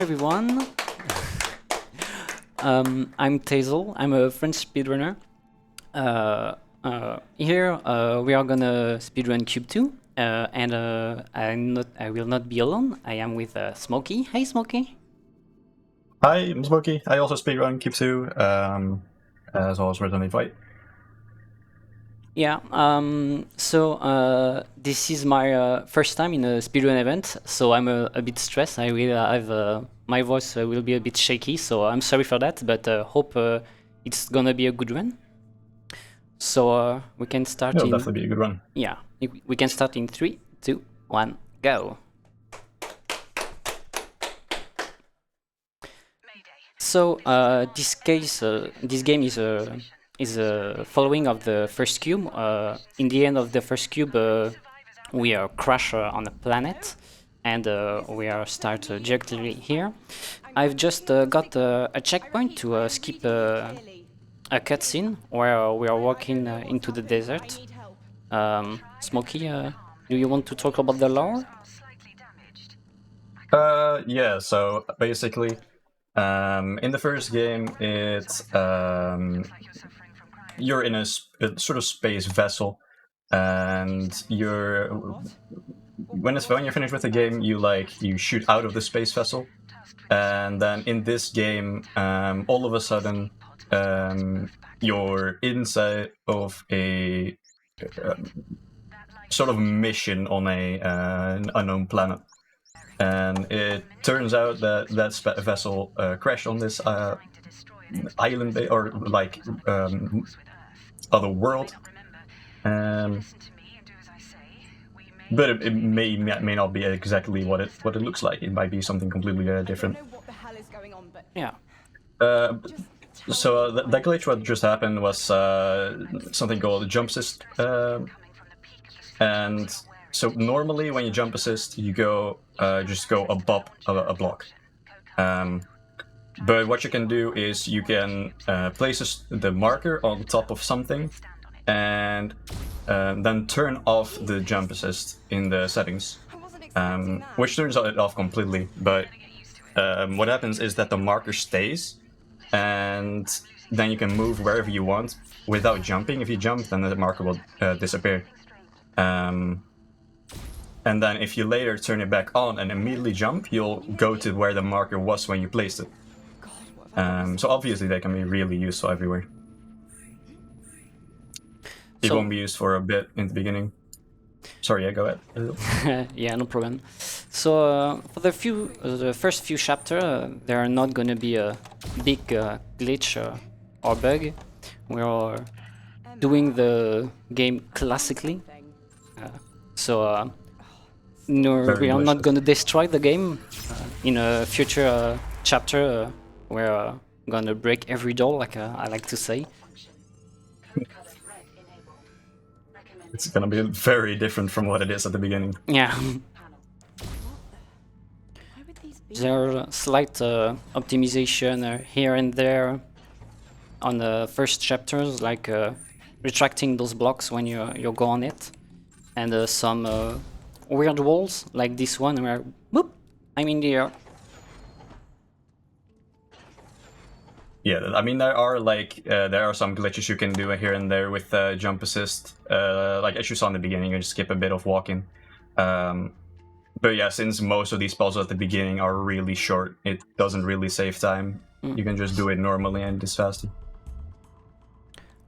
Everyone. I'm Teyzyl. I'm a French speedrunner. Here we are gonna speedrun Q.U.B.E, and I will not be alone. I am with Smokey. Hey, Smokey. Hi, I'm Smokey. I also speedrun Q.U.B.E, as well as Resident Evil 8. Yeah. This is my first time in a speedrun event, so I'm a bit stressed. I will have my voice will be a bit shaky, so I'm sorry for that. But hope it's gonna be a good run. So we can start. It'll definitely be a good run. Yeah, we can start in 3, 2, 1, go. So this game is a following of the first cube. In the end of the first cube, we are crash on a planet, and we are start directly here. I've just got a checkpoint to skip a cutscene where we are walking into the desert. Smokey, do you want to talk about the lore? Yeah, so basically, in the first game, it's you're in a sort of space vessel, and when you're finished with the game, you shoot out of the space vessel, and then in this game, all of a sudden, you're inside of a sort of mission on an unknown planet. And it turns out that vessel crashed on this island or other world. But it may not be exactly what it looks like. It might be something completely different. Yeah. So that glitch, what just happened was something called jump assist, and so normally when you jump assist, you just go above a block. But what you can do is you can place the marker on top of something, and then turn off the jump assist in the settings, which turns it off completely. But what happens is that the marker stays, and then you can move wherever you want without jumping. If you jump, then the marker will disappear. And then if you later turn it back on and immediately jump, you'll go to where the marker was when you placed it. So obviously they can be really useful everywhere. It won't be used for a bit in the beginning. Sorry, yeah, go ahead. Yeah, no problem. So for the first few chapters, there are not gonna be a big glitch or bug. We are doing the game classically, no, we are not gonna destroy the game in a future chapter. We're gonna break every door, like I like to say. It's gonna be very different from what it is at the beginning. Yeah. There are slight optimization here and there on the first chapters, like retracting those blocks when you go on it, and some weird walls like this one where whoop, I'm in the air. Yeah, I mean there are some glitches you can do here and there with jump assist, like as you saw in the beginning. You just skip a bit of walking. But yeah, since most of these puzzles at the beginning are really short, it doesn't really save time. You can just do it normally and it's faster.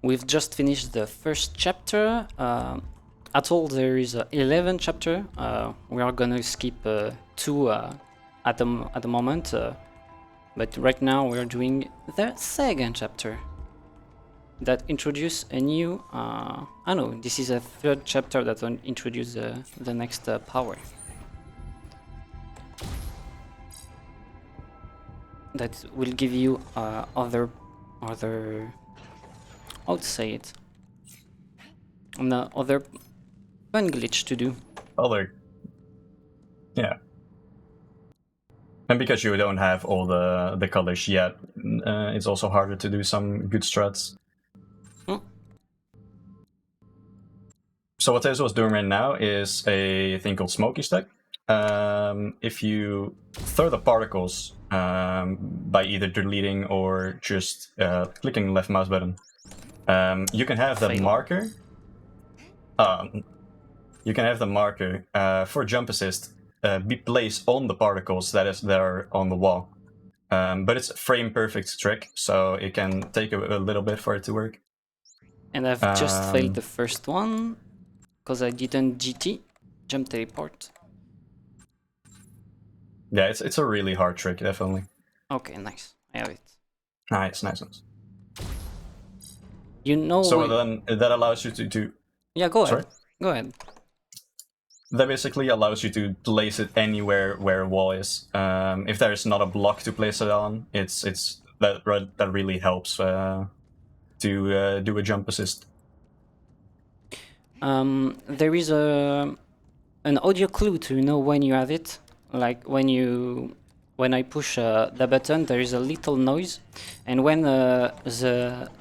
We've just finished the first chapter. At all, there is 11 chapter. We are gonna skip 2 at the moment, but right now we are doing the second chapter that introduce a new. This is a third chapter that introduce the next power. That will give you other how to say it? Other fun glitch to do. Yeah. And because you don't have all the colors yet, it's also harder to do some good struts. So what Teyzyl is doing right now is a thing called Smoky Stack. If you throw the particles by either deleting or just clicking the left mouse button. You can have the Fail. marker. You can have the marker for jump assist be placed on the particles that are on the wall. But it's a frame perfect trick, so it can take a little bit for it to work. And I've just failed the first one because I didn't GT, jump teleport. Yeah, it's a really hard trick, definitely. Okay, nice. I have it. Nice. You know. So then that allows you to. Yeah, go Sorry? ahead. Go ahead. That basically allows you to place it anywhere where a wall is. If there's not a block to place it on, that really helps to do a jump assist. There is an audio clue to know when you have it. Like when I push the button, there is a little noise, and when the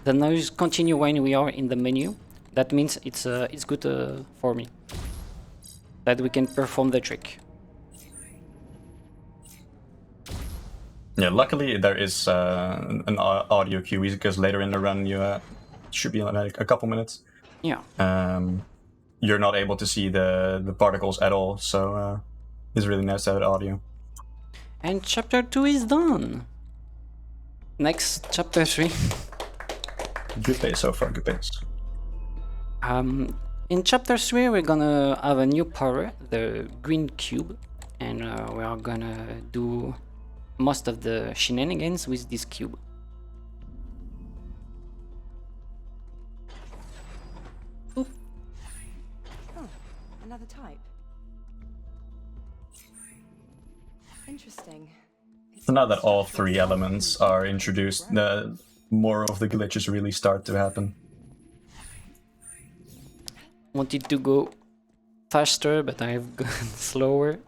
noise continue when we are in the menu, that means it's good for me. That we can perform the trick. Yeah, luckily there is an audio cue because later in the run you should be like a couple minutes. Yeah. You're not able to see the particles at all, so it's really nice to have audio. And chapter 2 is done. Next, chapter 3. Good pace so far, good pace. In chapter 3, we're gonna have a new power, the green cube, and we are gonna do most of the shenanigans with this cube. Oh, another type. Interesting. So now that all three elements are introduced, more of the glitches really start to happen. Wanted to go faster, but I've gone slower.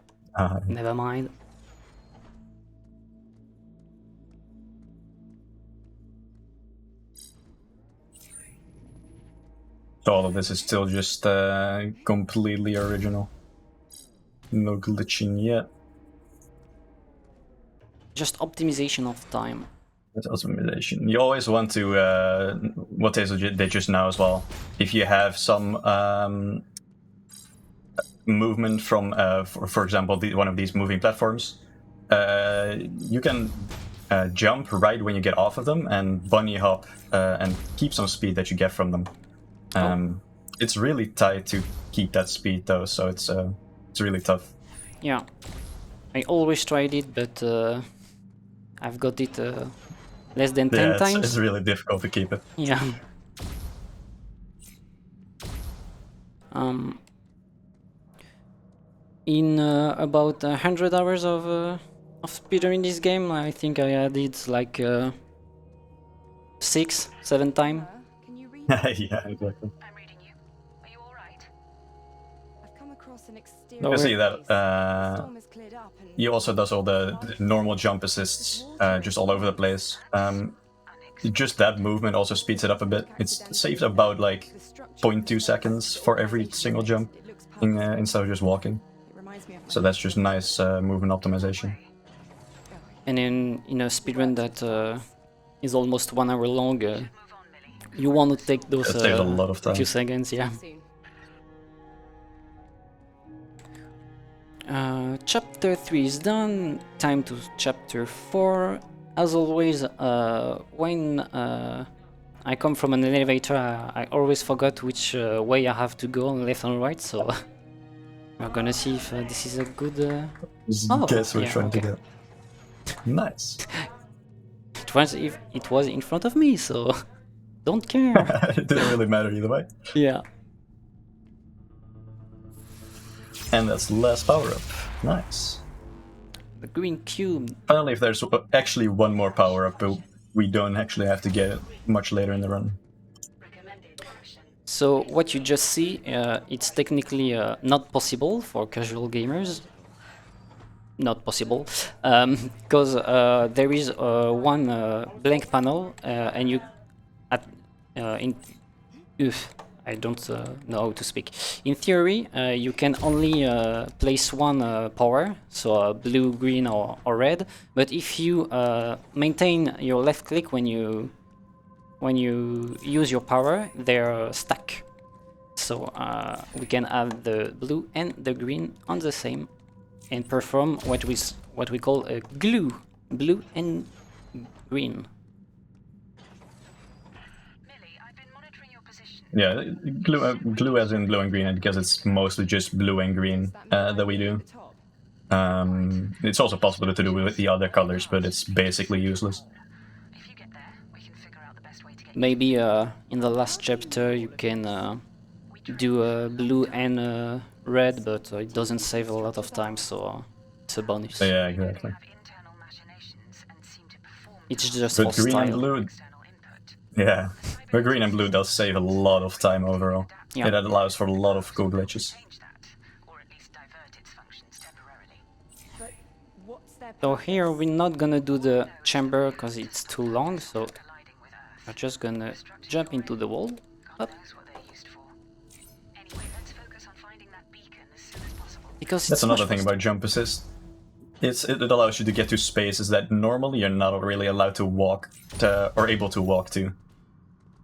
Never mind. All of this is still just completely original. No glitching yet. Just optimization of time. That's optimization. You always want to, what Teyzyl did just now as well. If you have some movement from, for example, one of these moving platforms, you can jump right when you get off of them and bunny hop and keep some speed that you get from them. It's really tight to keep that speed though, so it's really tough. Yeah, I always tried it, but I've got it less than 10 times. It's really difficult to keep it. Yeah. In about 100 hours of speedrun in this game, I think I had it like 6-7 times. Can you read? Yeah, exactly. I'm reading you. Are you all right? I've come across an exterior. You can see that Storm has cleared up and he also does all the normal jump assists just all over the place. Just that movement also speeds it up a bit. It saves about like 0.2 seconds for every single jump instead of just walking. So that's just nice movement optimization. And in a speedrun that is almost 1 hour long, you want to take those That saves a lot of time. few seconds, yeah. Chapter 3 is done, time to chapter 4. As always, when I come from an elevator, I always forgot which way I have to go, on left and right, so we're gonna see if this is a good... Guess we're yeah, trying okay. to get. Nice. It was in front of me, so don't care. It didn't really matter either way. Yeah. And that's the last power up. Nice. The green cube. Finally, if there's actually one more power up, but we don't actually have to get it much later in the run. So what you just see, it's technically not possible for casual gamers. Not possible, because there is one blank panel, and you I don't know how to speak. In theory, you can only place one power, so blue, green, or red. But if you maintain your left click when you use your power, they're stack. So we can have the blue and the green on the same, and perform what we call a glue, blue and green. Millie, I've been monitoring your position. Yeah, glue as in blue and green, because it's mostly just blue and green that we do. It's also possible to do with the other colors, but it's basically useless. If you get there, we can figure out the best way to get Maybe in the last chapter you can do blue and red, but it doesn't save a lot of time, so it's a bonus. Yeah, exactly. have internal machinations and seem to perform It's just But for green and style. blue, external input. yeah, but green and blue does save a lot of time overall. Yeah. It allows for a lot of cool glitches. Change that, or at least divert its functions temporarily. But what's their So purpose? here we're not gonna do the chamber because it's too long, so Colliding with Earth. we're just gonna jump into the wall. Up. Knows what they're used for. Anyway, let's focus on finding that beacon as soon as possible. Because That's it's much another thing faster. about jump assist. It allows you to get to spaces that normally you're not really allowed to walk to, or able to walk to.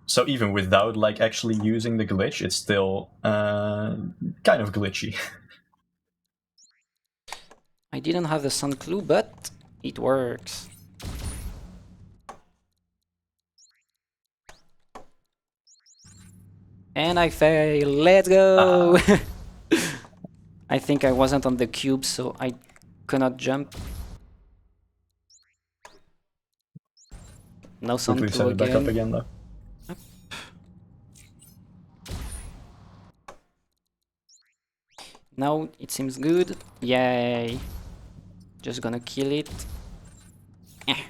So even without like actually using the glitch, it's still kind of glitchy. I didn't have the sun clue, but it works. And I fail. Let's go! I think I wasn't on the cube, so I cannot jump. No sun Quickly clue set it back up again. again though. Now it seems good. Yay! Just gonna kill it. Eh.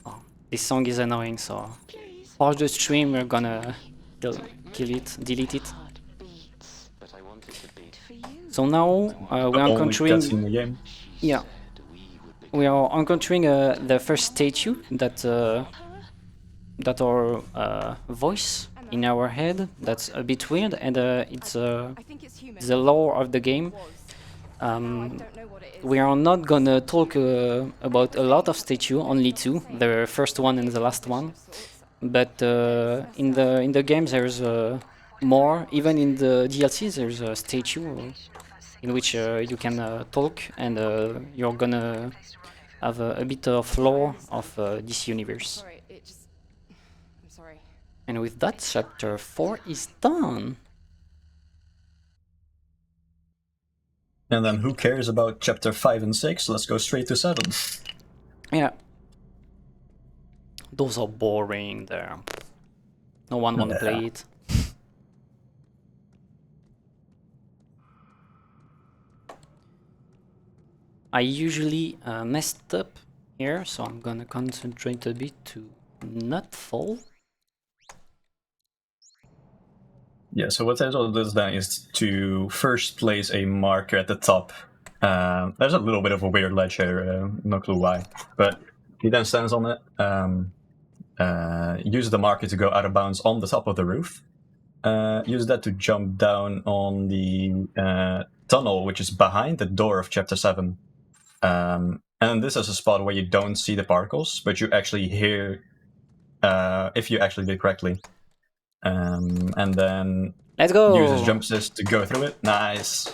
Oh, this song is annoying, so pause the stream. We're gonna kill it, delete it. So now we're Only encountering. cutscene in the game. Yeah, we are encountering the first statue that our voice in our head. That's a bit weird, and it's I think it's human. the lore of the game. Was. Now I don't know what it is. We are not gonna talk about a lot of statue, only two, the first one and the last one. But in the game there's more. Even in the DLC there's a statue in which you can talk, and you're gonna have a bit of lore of this universe. Sorry, it just. I'm sorry. And with that, chapter 4 is done. And then who cares about chapter 5 and 6? Let's go straight to 7. Yeah. Those are boring there. No one wanna play it. I usually messed up here, so I'm gonna concentrate a bit to not fall. Yeah, so what Teyzyl does then is to first place a marker at the top. There's a little bit of a weird ledge here, no clue why. But he then stands on it, uses the marker to go out of bounds on the top of the roof, uses that to jump down on the tunnel, which is behind the door of chapter 7. And this is a spot where you don't see the particles, but you actually hear, if you actually did correctly. And then Let's go! use his jump assist to go through it. Nice.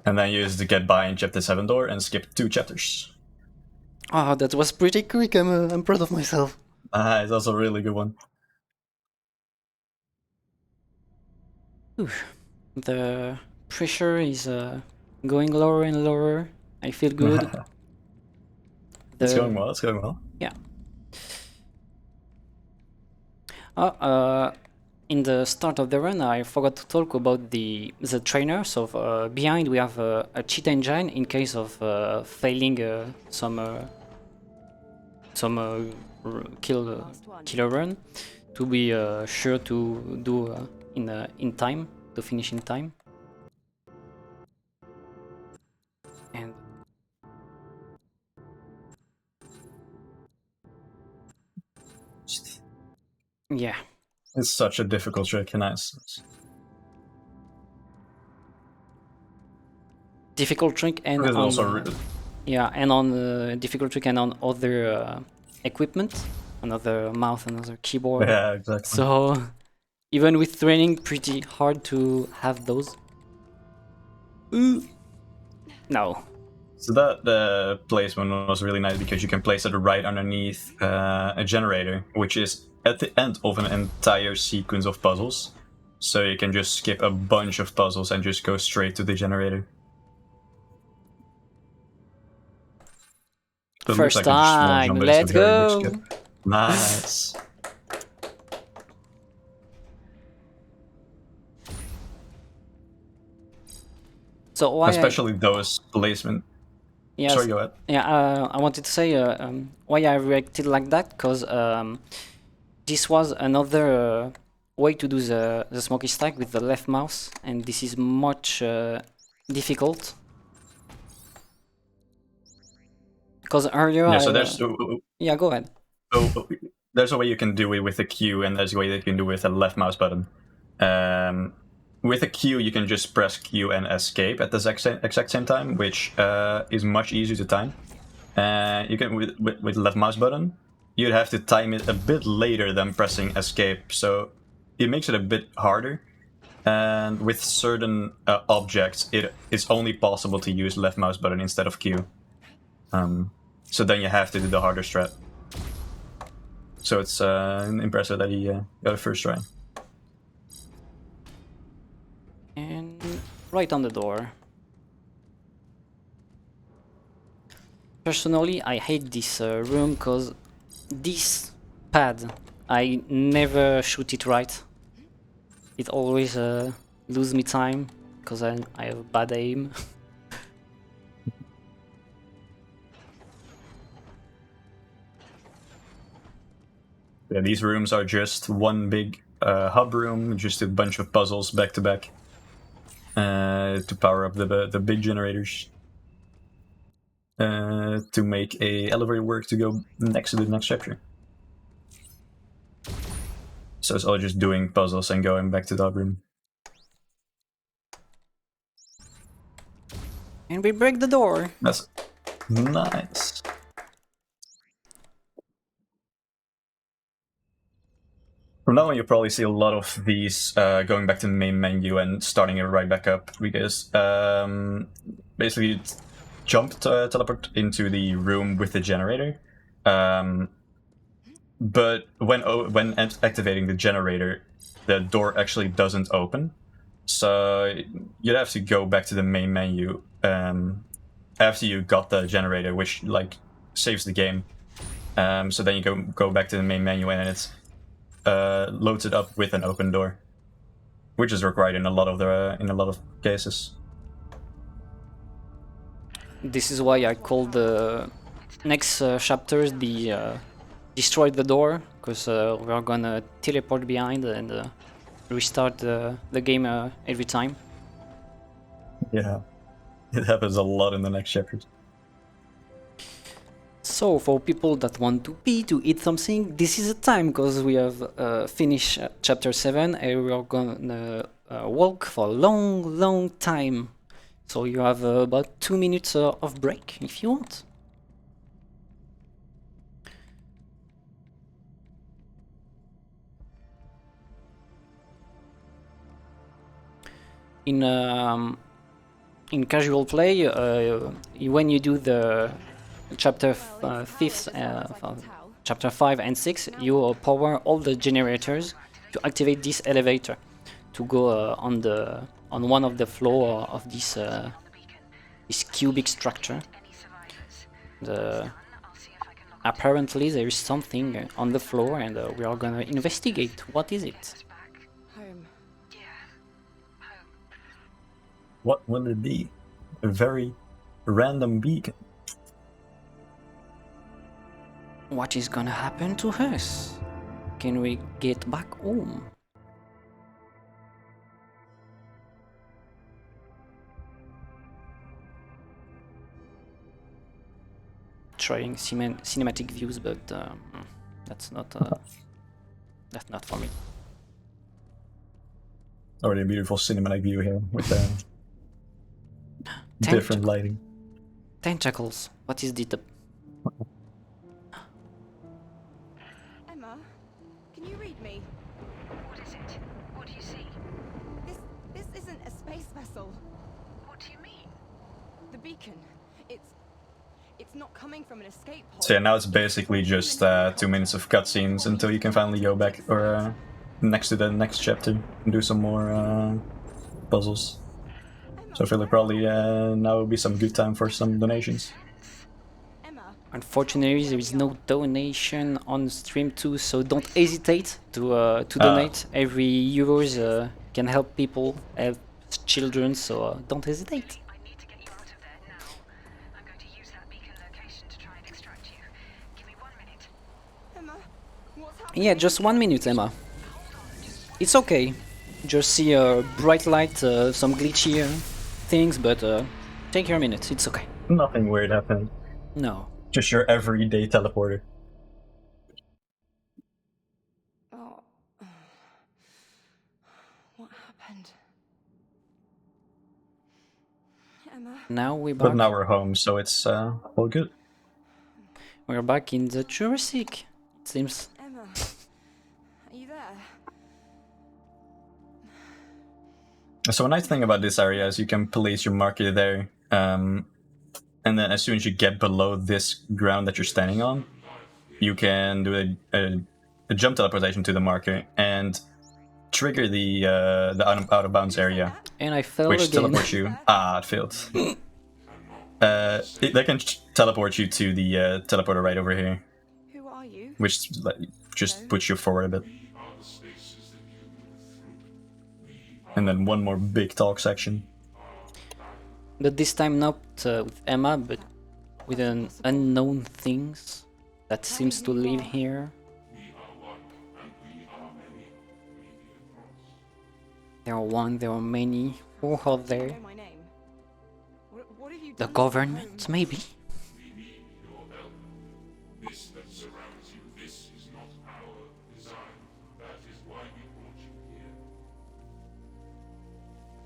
And then use the get by in chapter 7 door and skip 2 chapters. Ah, that was pretty quick. I'm proud of myself. It's also a really good one. The pressure is going lower and lower. I feel good. It's going well, it's going well. Yeah. In the start of the run, I forgot to talk about the trainer. So behind we have a cheat engine in case of failing some killer run, to be sure to do in time, to finish in time. And Yeah. It's such a difficult trick in Ice. Difficult trick and It's on also yeah, and on difficult trick and on other equipment, another mouse, another keyboard. yeah, exactly. So even with training, pretty hard to have those. No. So that placement was really nice because you can place it right underneath a generator, which is at the end of an entire sequence of puzzles. So you can just skip a bunch of puzzles and just go straight to the generator. So it looks First like a small time, jump, but it's a let's very big go! skip. Nice. So why Especially those placement. yes, Sorry, go ahead. yeah, I wanted to say why I reacted like that, because this was another way to do the smoky stack with the left mouse, and this is much difficult. Because earlier Yeah, so yeah, go ahead. there's a way you can do it with a Q, and there's a way that you can do it with a left mouse button. With a Q, you can just press Q and escape at the exact same time, which is much easier to time. You can with left mouse button, you'd have to time it a bit later than pressing escape, so it makes it a bit harder. And with certain objects, it is only possible to use left mouse button instead of Q. So then you have to do the harder strat. So it's impressive that he got a first try. And right on the door. Personally, I hate this room because this pad, I never shoot it right. It always lose me time because I have bad aim. Yeah, these rooms are just one big hub room, just a bunch of puzzles back to back to power up the big generators to make a elevator work to go next to the next chapter. So it's all just doing puzzles and going back to the hub room. And we break the door. That's nice. From now on, you'll probably see a lot of these going back to the main menu and starting it right back up, because basically you teleport into the room with the generator. But when activating the generator, the door actually doesn't open. So you'd have to go back to the main menu after you got the generator, which like saves the game. So then you go back to the main menu and it's loads it up with an open door, which is required in a lot of cases. This is why I call the next chapters the destroy the door, because we're gonna teleport behind and restart the game every time. Yeah, it happens a lot in the next chapters. So for people that want to pee, to eat something, this is the time, because we have finished chapter 7 and we are gonna walk for a long time. So you have about 2 minutes of break if you want. In casual play, when you do the chapter 5 and 6, you power all the generators to activate this elevator to go on one of the floor of this cubic structure. Apparently there is something on the floor, and we are gonna investigate. What is it? Home. What will it be? A very random beacon. What is gonna happen to us? Can we get back home? Trying cinematic views, but that's not That's not for me. Already a beautiful cinematic view here with the different lighting. Tentacles. What is the... Emma, can you read me? What is it? What do you see? This isn't a space vessel. What do you mean? The beacon. It's not coming from an escape pod. So yeah, now it's basically just 2 minutes of cutscenes until you can finally go back or next to the next chapter and do some more puzzles. So I feel like probably now will be some good time for some donations. Emma, Unfortunately, there is no donation on stream too, so don't hesitate to donate. Every euros can help people, help children, so don't hesitate. I need to get you out of there now. I'm going to use that beacon location to try and extract you. Give me 1 minute. Emma, what's happening? Yeah, just 1 minute, Emma. It's okay. Just see a bright light, some glitchy things, but take your minute. It's okay. Nothing weird happened. No. Just your everyday teleporter. Oh. What happened? Emma, Now we're back. But now we're home, so it's all good. We're back in the Jurassic, it seems. Emma, are you there? So a nice thing about this area is you can place your marker there, and then as soon as you get below this ground that you're standing on, you can do a jump teleportation to the marker and trigger the out of bounds area, And I fell which again. teleports you. It failed. They can teleport you to the teleporter right over here, Who are you? which just puts you forward a bit. And then one more big talk section. But this time not with Emma, but with an unknown things that seems to live here. There are one, there are many. Who are You there? know my name. What have you The done to my government, home? maybe? This that surrounds you, this is not our design. That is why we brought you here.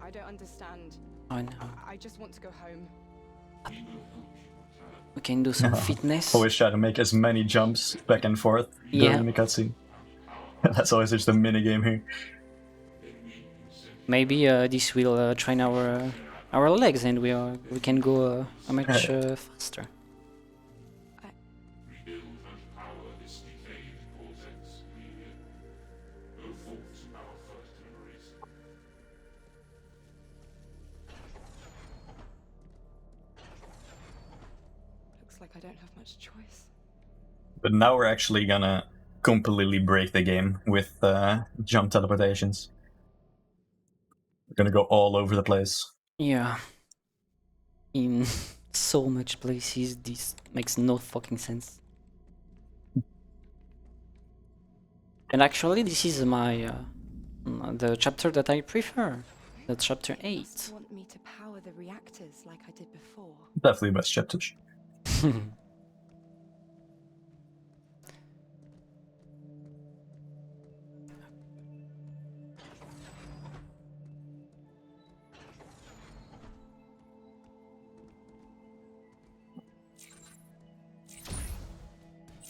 I don't understand. I know. I just want to go home. We can do some fitness. Always try to make as many jumps back and forth during the cutscene. That's always just a mini game here. Maybe this will train our legs, and we can go much faster. Rebuild and power this decayed cortex, Amelia. Go forth to our first generation. Looks like I don't have much choice. But now we're actually gonna completely break the game with jump teleportations. We're gonna go all over the place. Yeah. In so much places, this makes no fucking sense. And actually, this is my the chapter that I prefer. The chapter 8. Must want me to power the reactors like I did before. Definitely best chapters.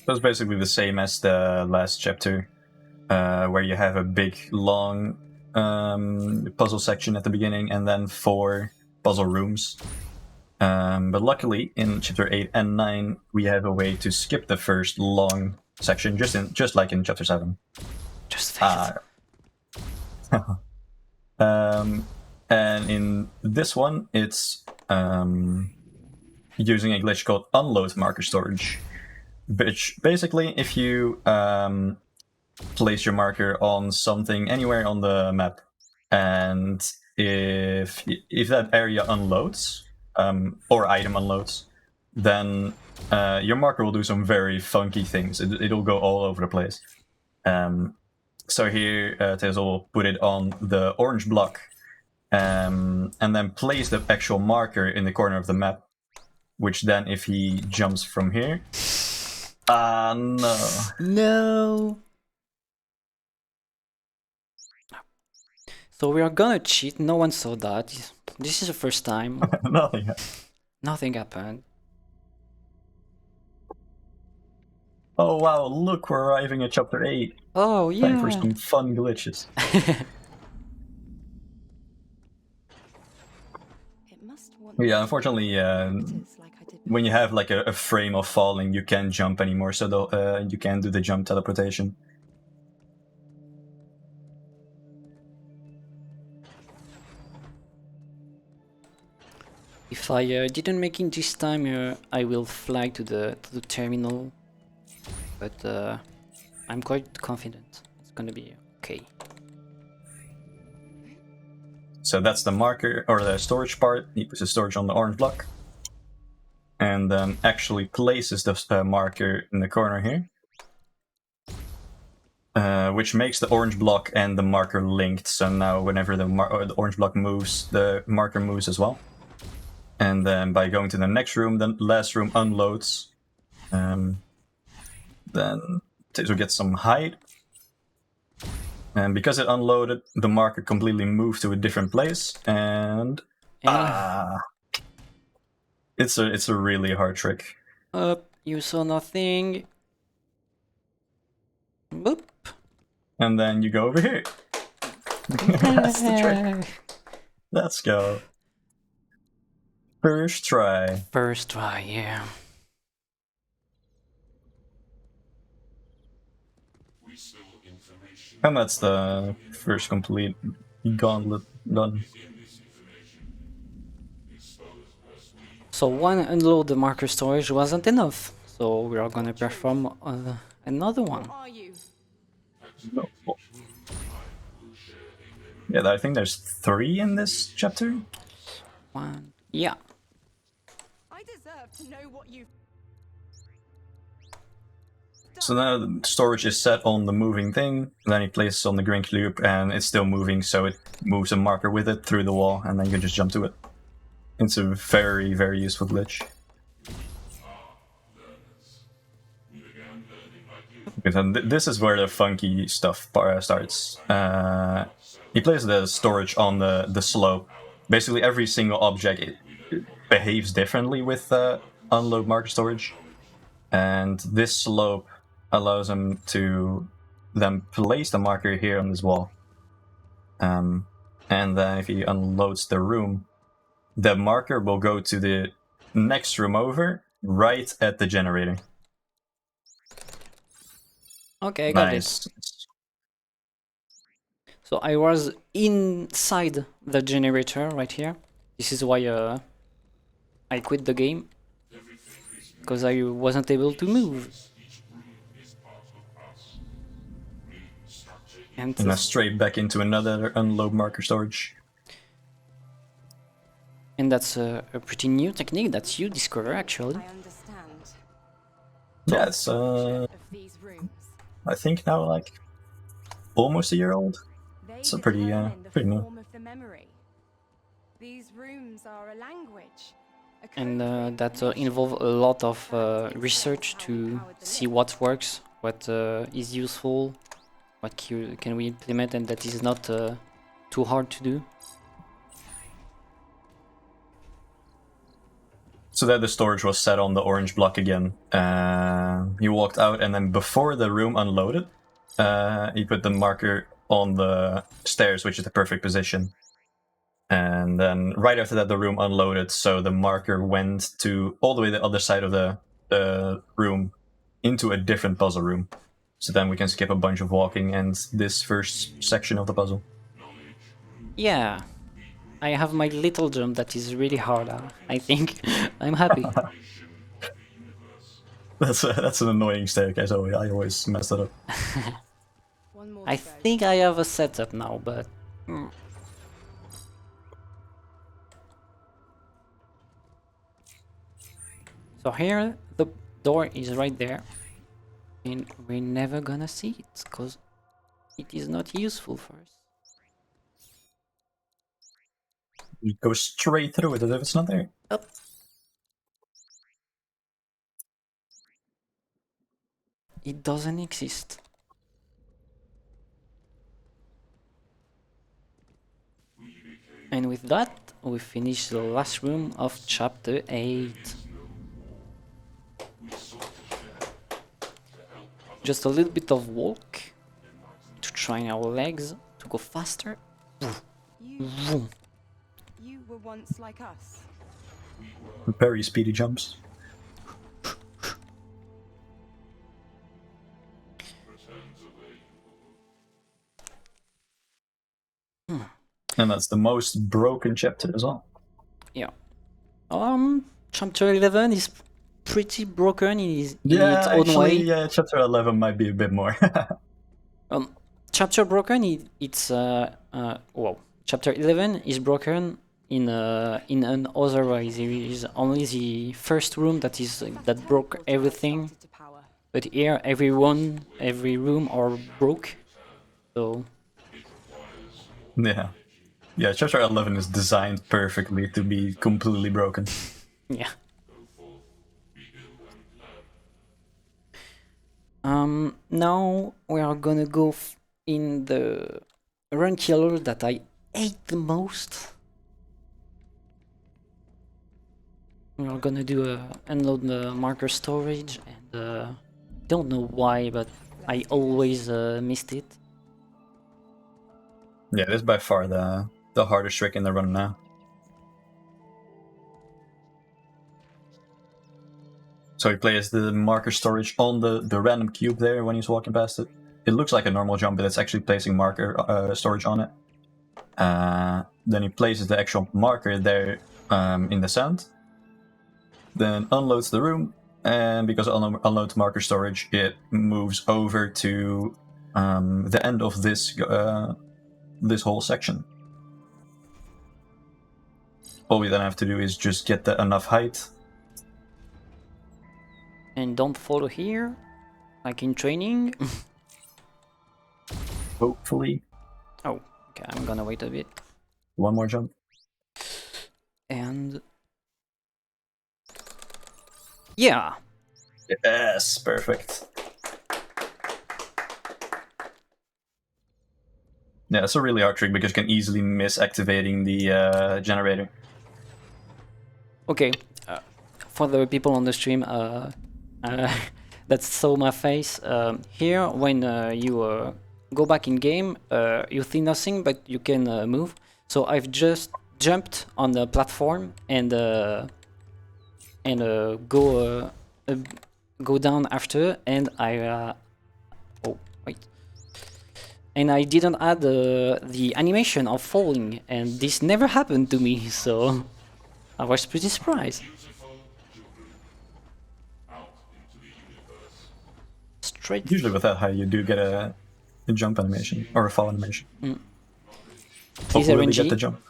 That's basically the same as the last chapter, where you have a big, long puzzle section at the beginning and then 4 puzzle rooms. But luckily, in chapter 8 and 9, we have a way to skip the first long section, just like in chapter 7. Just fake it. And in this one, it's using a glitch called unload marker storage, which basically, if you place your marker on something anywhere on the map, and if that area unloads, or item unloads, then your marker will do some very funky things. It'll go all over the place. So here, Teyzyl will put it on the orange block, and then place the actual marker in the corner of the map, which then, if he jumps from here... no. No. So we are gonna cheat. No one saw that. This is the first time. Nothing. Nothing happened. Oh wow, look, we're arriving at chapter 8. Oh Time for yeah. some fun glitches. It must want Yeah, me to unfortunately, characters like I did when you before. have like a frame of falling, you can't jump anymore, so you can't do the jump teleportation. If I didn't make it this time, I will fly to the terminal. But I'm quite confident it's gonna be okay. So that's the marker, or the storage part. He puts the storage on the orange block. And then actually places the marker in the corner here. Which makes the orange block and the marker linked. So now whenever the orange block moves, the marker moves as well. And then by going to the next room, the last room unloads. Then Teyzyl gets some height. And because it unloaded, the marker completely moved to a different place. And it's a really hard trick. You saw nothing. Boop. And then you go over here. That's the trick. Let's go. First try. First try, yeah. And that's the first complete gauntlet done. So one unload the marker storage wasn't enough. So we are gonna perform another one. Who are you? No. Yeah, I think there's 3 in this chapter. One. Yeah. I deserve to know what you've So now the storage is set on the moving thing, then he places on the green cube, and it's still moving, so it moves a marker with it through the wall, and then you can just jump to it. It's a very, very useful glitch. Okay, this is where the funky stuff starts. He places the storage on the slope. Basically, every single object it behaves differently with unload marker storage, and this slope allows him to then place the marker here on this wall. And then if he unloads the room, the marker will go to the next room over, right at the generator. Okay, I got Nice. it. So I was inside the generator right here. This is why I quit the game. Because I wasn't able to move. And And straight back into another unload marker storage. And that's a pretty new technique that you discover actually. I understand. Yeah, it's Of these rooms. I think now like almost a year old. They It's a pretty determine the pretty new. form of the memory. These rooms are a language. A And code that for involve a lot of research to see what works, what is useful, what can we implement, and that is not too hard to do. So that the storage was set on the orange block again. He walked out, and then before the room unloaded, he put the marker on the stairs, which is the perfect position. And then right after that, the room unloaded, so the marker went to all the way the other side of the room into a different puzzle room. So then we can skip a bunch of walking and this first section of the puzzle. Yeah, I have my little jump that is really hard. I think I'm happy. That's an annoying staircase. I always mess that up. One more I to go. think I have a setup now, but. So here, the door is right there. And we're never gonna see it, because it is not useful for us. You go straight through it as if it's not there. Up. It doesn't exist. And with that, we finish the last room of chapter 8. Just a little bit of walk to train our legs to go faster. You were once like us. Very speedy jumps. And that's the most broken chapter as well. Yeah. Chapter 11 is pretty broken in its Yeah, own way. actually, yeah, chapter 11 might be a bit more. Chapter broken, it's well, chapter 11 is broken in another way. There is only the first room that broke everything, but here every room are broke. So Yeah. Yeah, chapter 11 is designed perfectly to be completely broken. yeah. Now we are gonna go in the run killer that I hate the most. We are gonna do unload the marker storage, and don't know why, but I always missed it. Yeah, this is by far the hardest trick in the run now. So he plays the marker storage on the random cube there when he's walking past it. It looks like a normal jump, but it's actually placing marker storage on it. Then he places the actual marker there in the sand. Then unloads the room, and because it unloads marker storage, it moves over to the end of this whole section. All we then have to do is just get enough height. And don't follow here, like in training. Hopefully. Oh, okay, I'm gonna wait a bit. One more jump. And yeah. Yes, perfect. Yeah, it's a really hard trick because you can easily miss activating the generator. Okay, for the people on the stream, that saw my face. Here, when you go back in game, you see nothing, but you can move. So I've just jumped on the platform and go down after, and I oh wait, and I didn't add the animation of falling, and this never happened to me, so I was pretty surprised. Straight. Usually with that height you do get a jump animation or a fall animation. Is Hopefully we get RNG? the jump.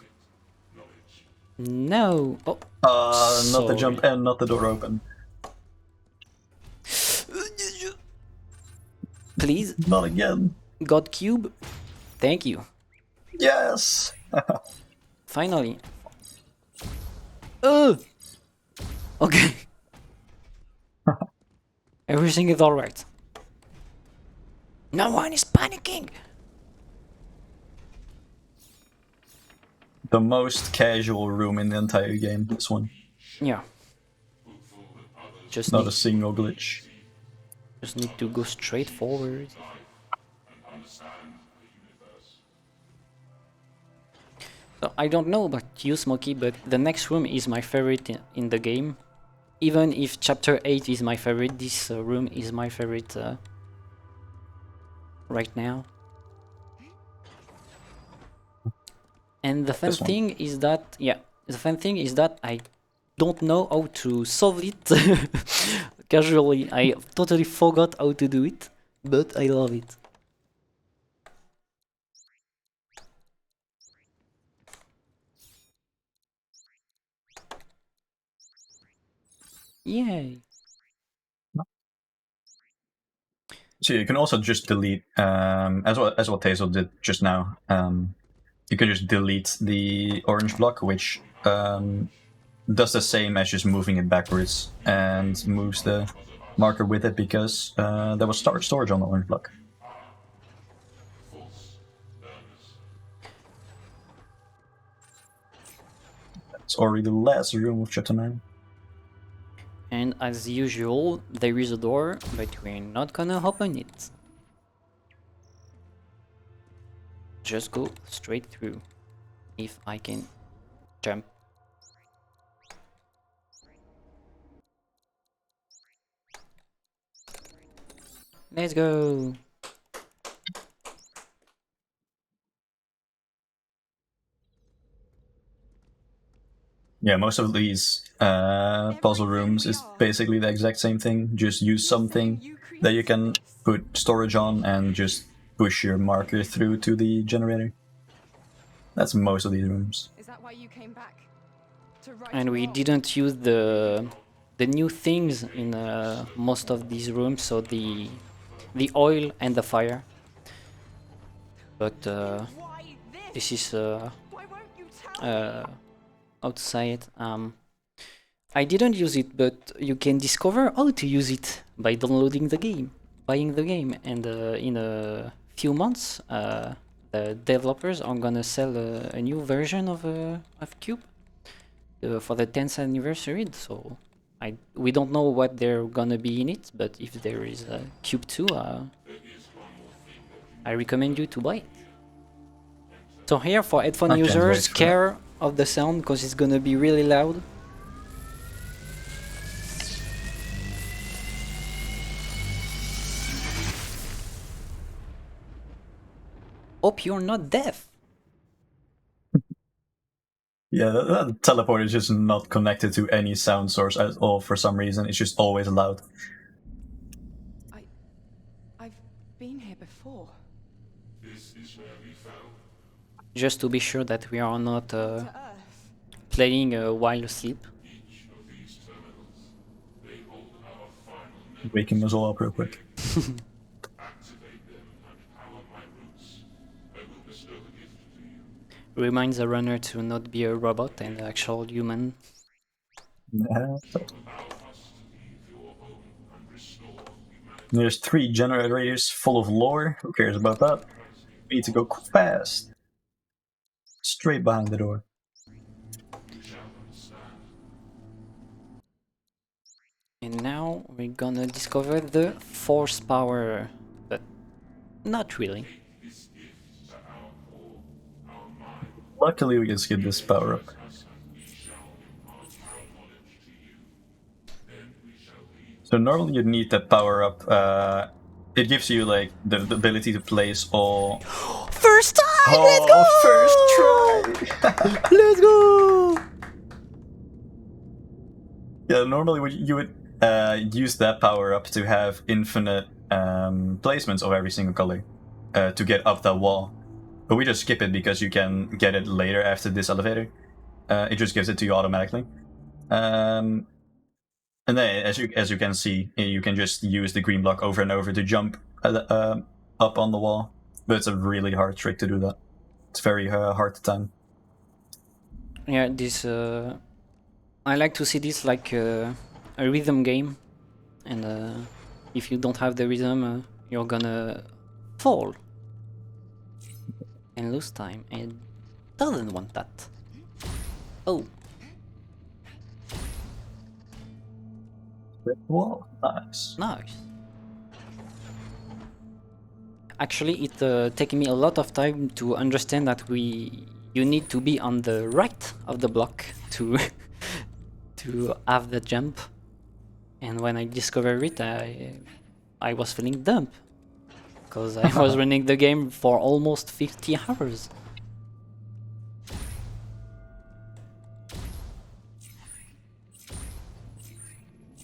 No. Oh. Not the Sorry. jump and not the door open. Please, Not again. God Cube. Thank you. Yes. Finally. Okay. Everything is alright. No one is panicking. The most casual room in the entire game, this one. Yeah. Not a single glitch. Just need to go straight forward. So I don't know about you, Smokey, but the next room is my favorite in the game. Even if chapter 8 is my favorite, this room is my favorite right now. And the fun thing is that, I don't know how to solve it casually. I totally forgot how to do it, but I love it. Yay. So you can also just delete, as what Teyzyl did just now. You can just delete the orange block, which does the same as just moving it backwards and moves the marker with it because there was storage on the orange block. already the last room of chapter 9. And as usual, there is a door, but we're not gonna open it. Just go straight through. If I can jump. Let's go! Yeah, most of these puzzle rooms is basically the exact same thing. Just use something that you can put storage on and just push your marker through to the generator. That's most of these rooms. Is that why you came back? To right And a we wrong? didn't use the new things in most of these rooms, so the oil and the fire. But Why this is Why won't you tell me? outside. I didn't use it, but you can discover how to use it by downloading the game, buying the game, and in a few months, the developers are gonna sell a new version of Cube for the 10th anniversary. So we don't know what they're gonna be in it, but if there is a Cube 2, I recommend you to buy it. So here for headphone I can't wait users, for that. care of the sound because it's gonna be really loud. Hope you're not deaf. Yeah, that teleporter is just not connected to any sound source at all for some reason. It's just always loud. I've been here before. This is where we fell. Just to be sure that we are not To Earth. playing while asleep. Each of these terminals, they hold our final memory. Waking us all up real quick. Activate them and power my roots. I will bestow a gift to you. Reminds the runner to not be a robot and an actual human. Yeah. Allow us to leave your home and restore humanity. There's 3 generators full of lore. Who cares about that? We need to go fast. Straight behind the door. You shall understand. And now we're gonna discover the force power, but not really. This gift to our core, our mind, Luckily, we can skip this power up. us, and we shall impart our knowledge to you. Then we shall lead. So normally you'd need that power up. It gives you like the ability to place all. First time! Oh, first try! Let's go! Yeah, normally you would use that power up to have infinite placements of every single color to get up that wall. But we just skip it because you can get it later after this elevator. It just gives it to you automatically. And then, as you can see, you can just use the green block over and over to jump up on the wall. But it's a really hard trick to do that. It's very hard to time. Yeah, this I like to see this like a rhythm game, and if you don't have the rhythm, you're gonna fall and lose time, and doesn't want that. Oh, Wall, nice. nice. Actually, it taken me a lot of time to understand that you need to be on the right of the block to to have the jump. And when I discovered it, I was feeling dumb because I was running the game for almost 50 hours.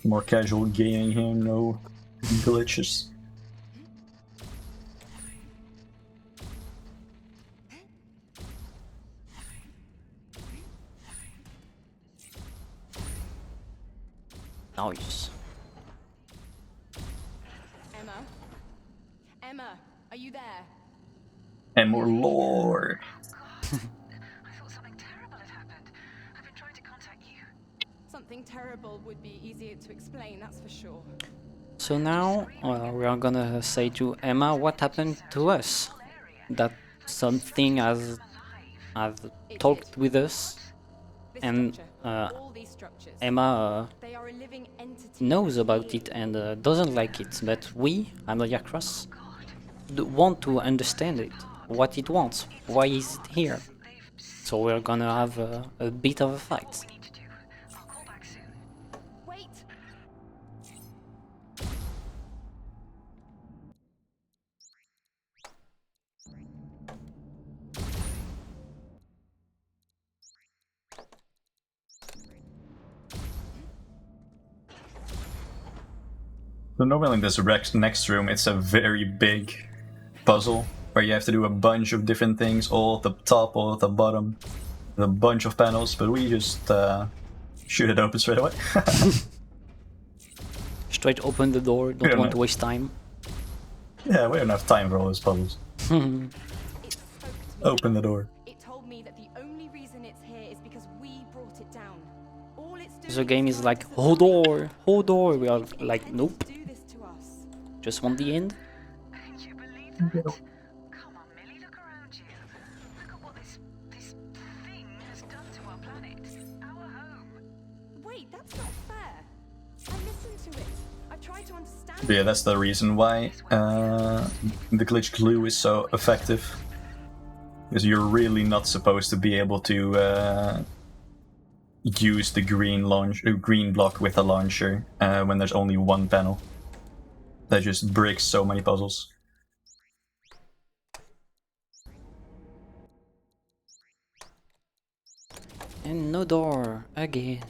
More casual gaming here, no glitches. Nice. Emma? Emma, are you there? And more lore. I thought something terrible had happened. I've been trying to contact you. Something terrible would be easier to explain, that's for sure. So now we are gonna say to Emma what happened to us. That something has talked with us. This and structure, all these structures, Emma they are a living entity. knows about it and doesn't like it, but we, Amelia Cross, want to understand it, what it wants, why is it here. So we're gonna have a bit of a fight. We need to do. I'll call back soon. Wait! So normally in this next room, it's a very big puzzle where you have to do a bunch of different things, all at the top, all at the bottom, with a bunch of panels. But we just shoot it open straight away. Straight open the door, don't don't want know. to waste time. Yeah, we don't have time for all those puzzles. It spoke to me. Open the door. It told me that the only reason it's here is because we brought it down. All it's doing The game is trying like, to hold door, hold door. We are It like, intended nope, to do this to us. just want the end. You believe that? Come on, Millie, look around you. Look at what this thing has done to our planet, our home. Wait, that's not fair. I listened to it. I've tried to understand. But yeah, that's the reason why the glitch glue is so effective. Because you're really not supposed to be able to use the green block with a launcher when there's only one panel. That just breaks so many puzzles. And no door again.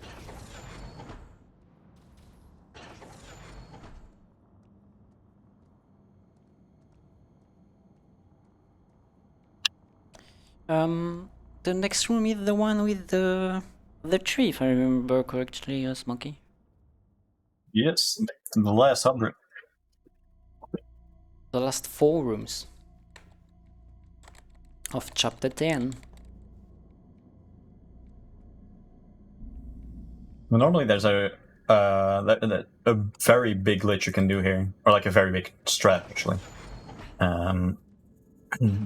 The next room is the one with the tree, if I remember correctly, Smokey. Yes, the last 100. The last 4 rooms of chapter 10. Well, normally there's a very big glitch you can do here, or like a very big strat actually.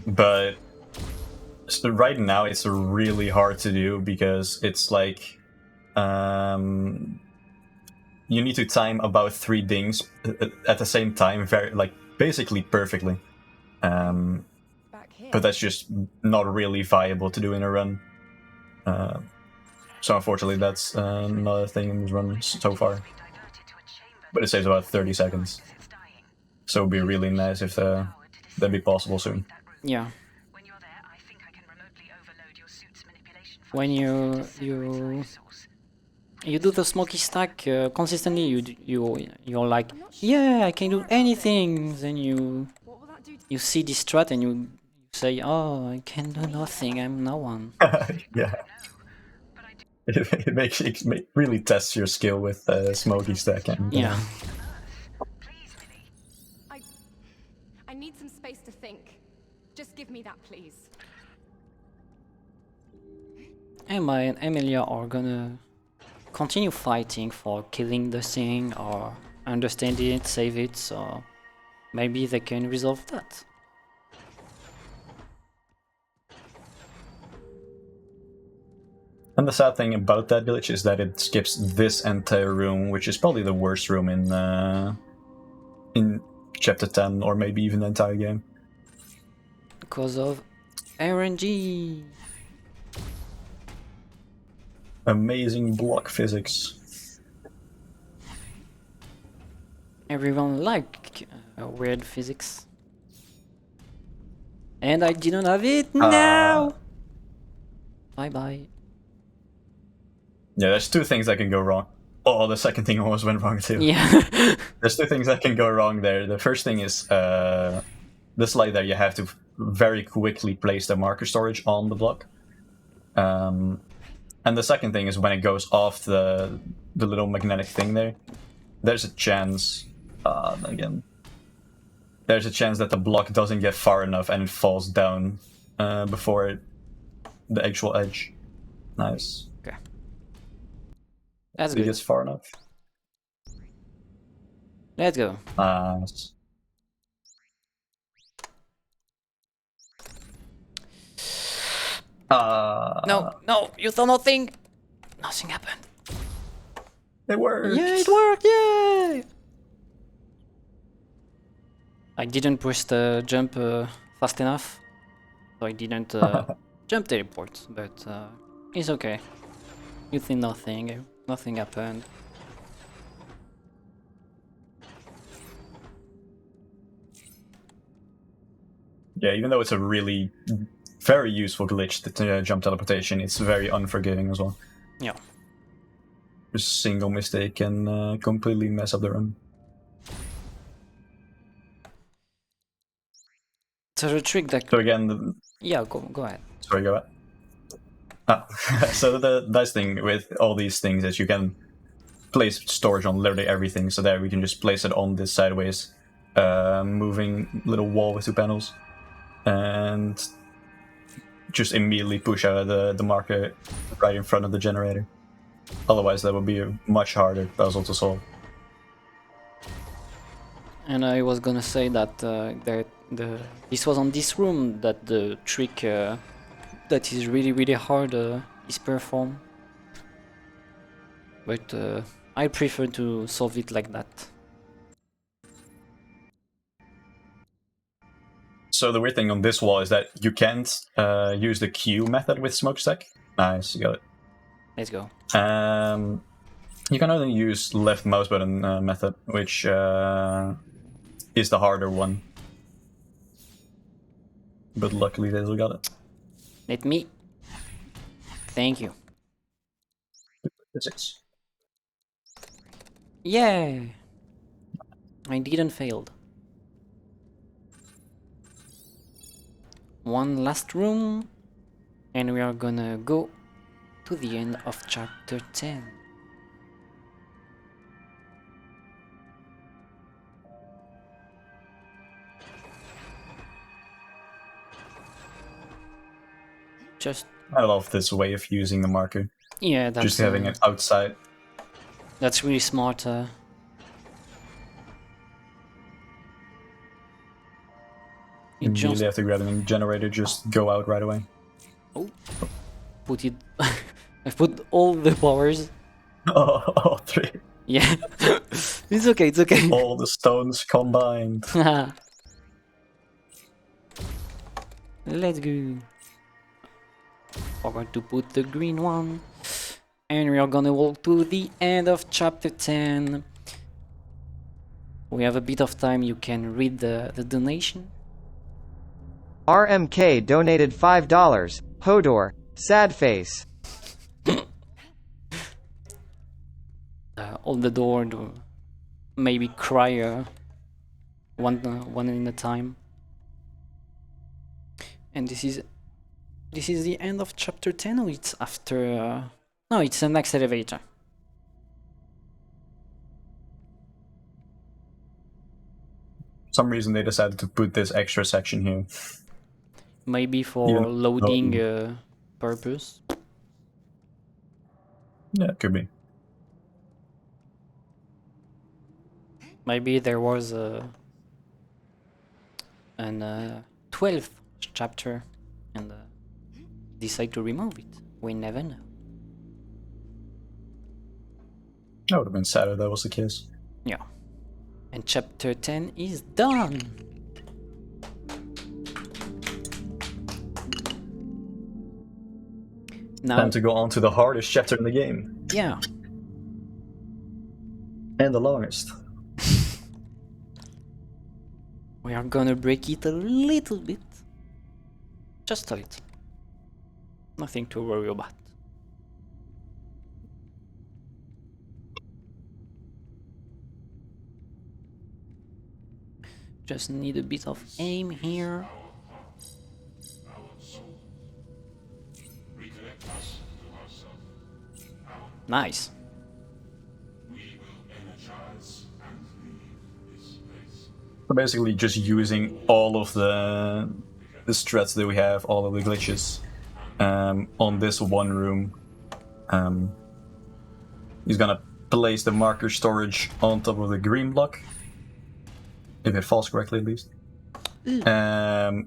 But right now it's really hard to do because it's like you need to time about 3 dings at the same time, very like basically perfectly. Back here. But that's just not really viable to do in a run. So unfortunately, that's not a thing in this run so far. But it saves about 30 seconds. So it'd be really nice if that'd be possible soon. Yeah. When you're there, I think I can remotely overload your suit's manipulation When you do the smoky stack consistently, you're like, yeah, I can do anything. Then What will that do to you see this strat and you say, oh, I can do nothing. I'm no one. Yeah. It really tests your skill with smoky stack and Yeah. Please, Millie. I need some space to think. Just give me that, please. Emma and Emilia are gonna continue fighting for killing the thing or understanding it, save it, so maybe they can resolve that. And the sad thing about that glitch is that it skips this entire room, which is probably the worst room in chapter 10 or maybe even the entire game. Because of RNG. Amazing block physics. Everyone like weird physics. And I didn't have it now! Bye bye. Yeah, there's 2 things that can go wrong. Oh, the second thing almost went wrong too. Yeah. There's 2 things that can go wrong there. The first thing is the slide there, you have to very quickly place the marker storage on the block. And the second thing is when it goes off the little magnetic thing there, there's a chance, again, there's a chance that the block doesn't get far enough and it falls down before the actual edge. Nice. Okay. That's It good. gets far enough. Let's go. Nice. No, you saw nothing! Nothing happened. It worked! Yeah, it worked! Yay! I didn't press the jump fast enough, so I didn't jump teleport, but it's okay. You think nothing happened. Yeah, even though it's a really very useful glitch, the jump teleportation, it's very unforgiving as well. Yeah. A single mistake can completely mess up the run. So the trick that... So again, Yeah, go ahead. sorry, go ahead. So the nice thing with all these things is you can place storage on literally everything. So there we can just place it on this sideways moving little wall with 2 panels, and just immediately push out the marker right in front of the generator. Otherwise, that would be a much harder puzzle to solve. And I was gonna say that this was on this room that the trick that is really hard is performed. But I prefer to solve it like that. So the weird thing on this wall is that you can't use the Q method with smokestack. Nice, you got it. Let's go. You can only use left mouse button method, which is the harder one. But luckily Teyzyl got it. Let me. Thank you. Physics. Yeah! I didn't fail. One last room, and we are gonna go to the end of chapter 10. Just... I love this way of using the marker. Yeah, that's... Just having it outside. That's really smart. You Immediately just after grabbing the generator, just go out right away. put it... I've put all the powers. All 3. Yeah. It's okay, it's okay. All the stones combined. Let's go. Forgot to put the green one. And we are gonna walk to the end of chapter 10. We have a bit of time, you can read the donation. RMK donated $5. Hodor, sad face. Hold the door to maybe cry one in a time. And this is the end of chapter 10, or it's after... No, it's the next elevator. For some reason they decided to put this extra section here. Maybe for loading purpose. Yeah, it could be. Maybe there was an 12th chapter and decide to remove it. We never know. That would have been sad if that was the case. Yeah. And chapter 10 is done! Now, Time to go on to the hardest chapter in the game. yeah. And the longest. We are gonna break it a little bit. Just a little. Nothing to worry about. Just need a bit of aim here. Nice. So basically just using all of the strats that we have, all of the glitches on this one room. He's gonna place the marker storage on top of the green block. If it falls correctly at least. And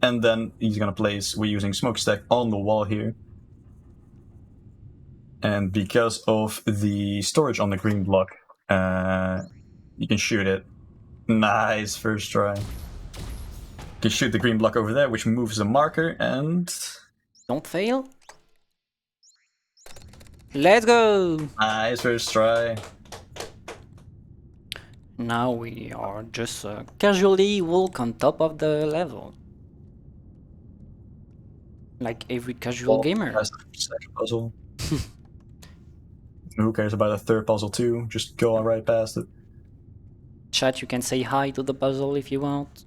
then he's gonna place, we're using smokestack on the wall here. and because of the storage on the green block, you can shoot it. Nice first try. You can shoot the green block over there, which moves the marker, and Don't fail. Let's go! nice first try. Now we are just casually walk on top of the level. Like every casual gamer. That's the second puzzle. Who cares about the third puzzle too? Just go on right past it. Chat, you can say hi to the puzzle if you want.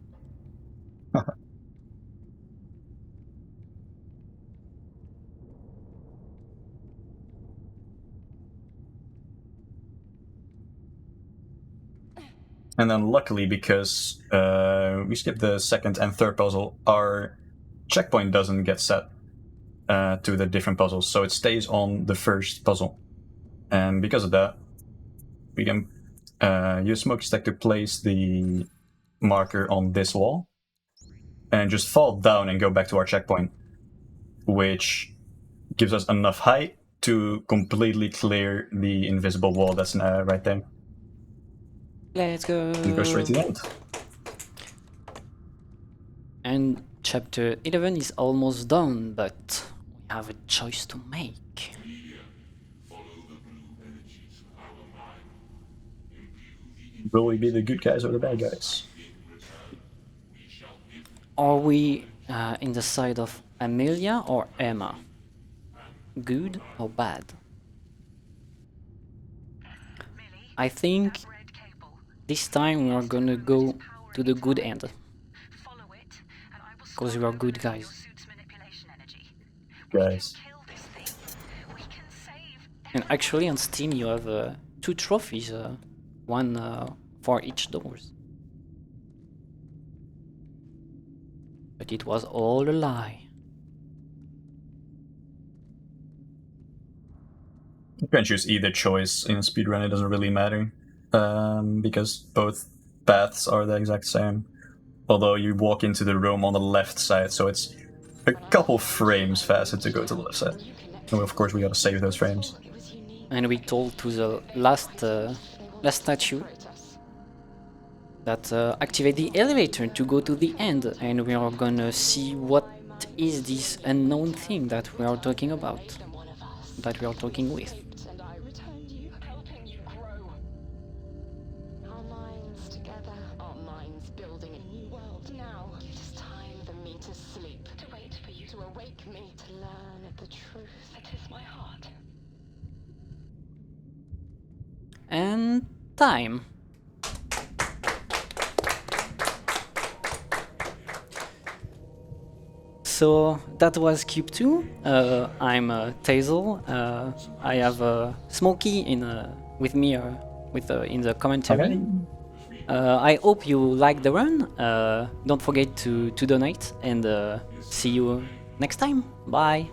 And then luckily, because we skipped the second and third puzzle, our checkpoint doesn't get set to the different puzzles, so it stays on the first puzzle. And because of that, we can use Smoky Stack to place the marker on this wall and just fall down and go back to our checkpoint, which gives us enough height to completely clear the invisible wall that's right there. Let's go! And go straight to the end. And chapter 11 is almost done, but we have a choice to make. Will we be the good guys or the bad guys? Are we in the side of Amelia or Emma? Good or bad? I think this time we are gonna go to the good end. Because we are good guys. Guys. And actually on Steam you have 2 trophies, one for each doors. But it was all a lie. You can choose either choice in speedrun, it doesn't really matter. Because both paths are the exact same. Although you walk into the room on the left side, so it's a couple frames faster to go to the left side. And of course we gotta save those frames. And we told to the last statue that activate the elevator to go to the end, and we are gonna see what is this unknown thing that we are talking about, that we are talking with. And I returned you, helping you grow. Our minds together, our minds building a new world. Now it is time for me to sleep, to wait for you to awake me, to learn the truth that is my heart. And time. So that was Q.U.B.E. I'm Teyzyl. I have Smokey with me in the commentary. I hope you like the run. Don't forget to donate, and see you next time. Bye.